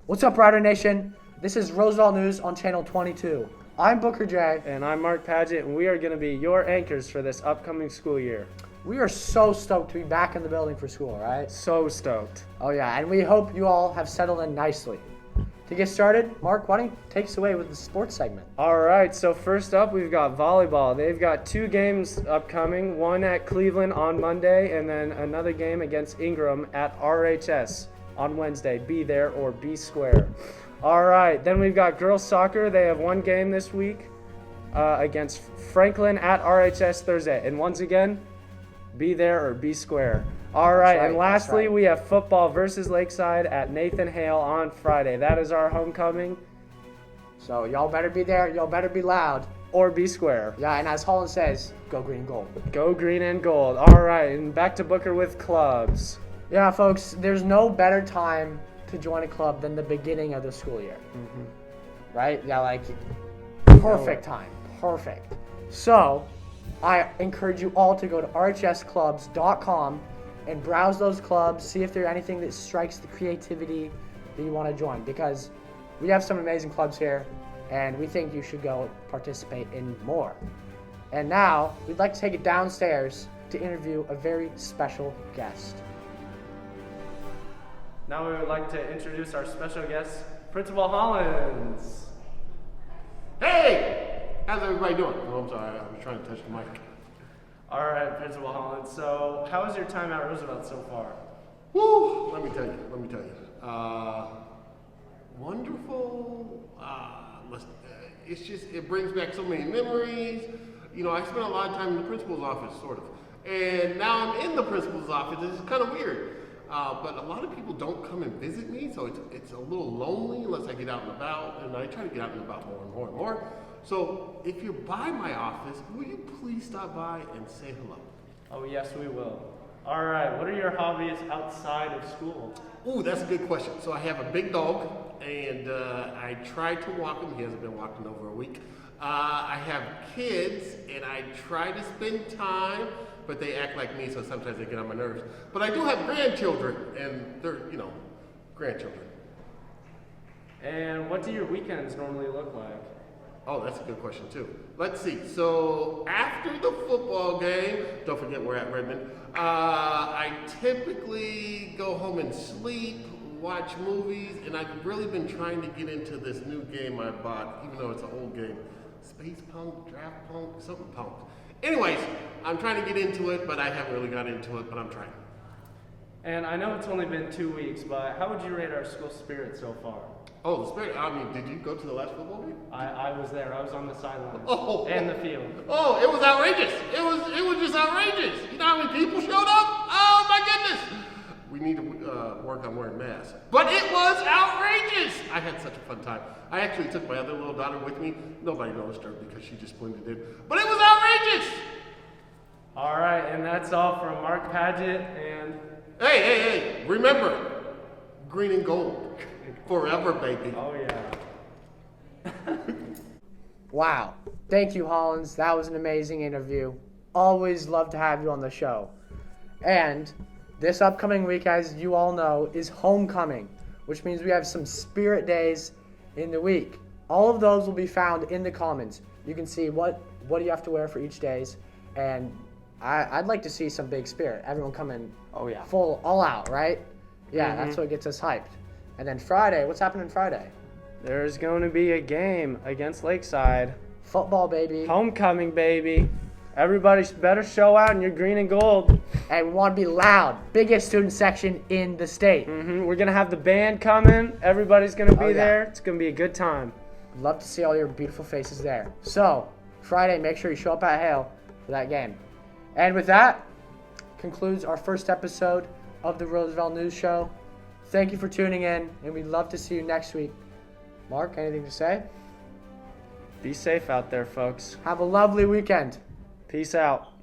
What's up, Rider Nation? This is Roosevelt News on Channel 22. I'm Booker J. And I'm Mark Paget, and we are going to be your anchors for this upcoming school year. We are so stoked to be back in the building for school, right? So stoked. Oh yeah, and we hope you all have settled in nicely. To get started, Mark, why don't you take us away with the sports segment? All right, so first up, we've got volleyball. They've got 2 games upcoming, one at Cleveland on Monday, and then another game against Ingram at RHS on Wednesday. Be there or be square. All right, then we've got girls soccer. They have 1 game this week against Franklin at RHS Thursday. And once again, be there or be square. All right, and lastly, we have football versus Lakeside at Nathan Hale on Friday. That is our homecoming. So y'all better be there, y'all better be loud. Or be square. Yeah, and as Holland says, go green and gold. Go green and gold. All right, and back to Booker with clubs. Yeah, folks, there's no better time to join a club than the beginning of the school year. Right? Yeah, like, perfect time. Perfect. So, I encourage you all to go to rhsclubs.com and browse those clubs, see if there's anything that strikes the creativity that you want to join, because we have some amazing clubs here, and we think you should go participate in more. And now, we'd like to take it downstairs to interview a very special guest. Now we would like to introduce our special guest, Principal Hollins. Hey! How's everybody doing? Oh, I'm sorry, I was trying to touch the mic. All right, Principal Hollins. So, how was your time at Roosevelt so far? Woo! Let me tell you. Wonderful. It's just, it brings back so many memories. You know, I spent a lot of time in the principal's office, sort of. And now I'm in the principal's office. It's kind of weird. But a lot of people don't come and visit me, so it's a little lonely unless I get out and about, and I try to get out and about more and more and more. So if you're by my office, will you please stop by and say hello? Oh, yes, we will. All right, what are your hobbies outside of school? Ooh, that's a good question. So I have a big dog, and I try to walk him. He hasn't been walking over a week. I have kids, and I try to spend time, but they act like me, so sometimes they get on my nerves. But I do have grandchildren, and they're, grandchildren. And what do your weekends normally look like? Oh, that's a good question, too. Let's see. So after the football game, don't forget we're at Redmond, I typically go home and sleep, watch movies, and I've really been trying to get into this new game I bought, even though it's an old game. Space Punk, Draft Punk, something punk. Anyways, I'm trying to get into it, but I haven't really got into it, but I'm trying. And I know it's only been 2 weeks, but how would you rate our school spirit so far? Oh, the spirit. I mean, did you go to the last football game? I was there. I was on the sideline. Oh, and the field. Oh, it was outrageous. It was just outrageous. You know how many people showed up? Oh my goodness. We need to work on wearing masks. But it was outrageous. I had such a fun time. I actually took my other little daughter with me. Nobody noticed her because she just blended in. But it was outrageous. All right, and that's all from Mark Paget and... Hey. Remember, green and gold. Forever, baby. Oh, yeah. Wow. Thank you, Hollins. That was an amazing interview. Always love to have you on the show. And this upcoming week, as you all know, is homecoming, which means we have some spirit days in the week. All of those will be found in the comments. You can see what do you have to wear for each days, and I'd like to see some big spirit. Everyone come in full, all out, right? Yeah, That's what gets us hyped. And then Friday, what's happening Friday? There's going to be a game against Lakeside. Football, baby. Homecoming, baby. Everybody better show out in your green and gold. And we want to be loud. Biggest student section in the state. We're going to have the band coming. Everybody's going to be there. It's going to be a good time. Love to see all your beautiful faces there. So, Friday, make sure you show up at Hale for that game. And with that, concludes our first episode of the Roosevelt News Show. Thank you for tuning in, and we'd love to see you next week. Mark, anything to say? Be safe out there, folks. Have a lovely weekend. Peace out.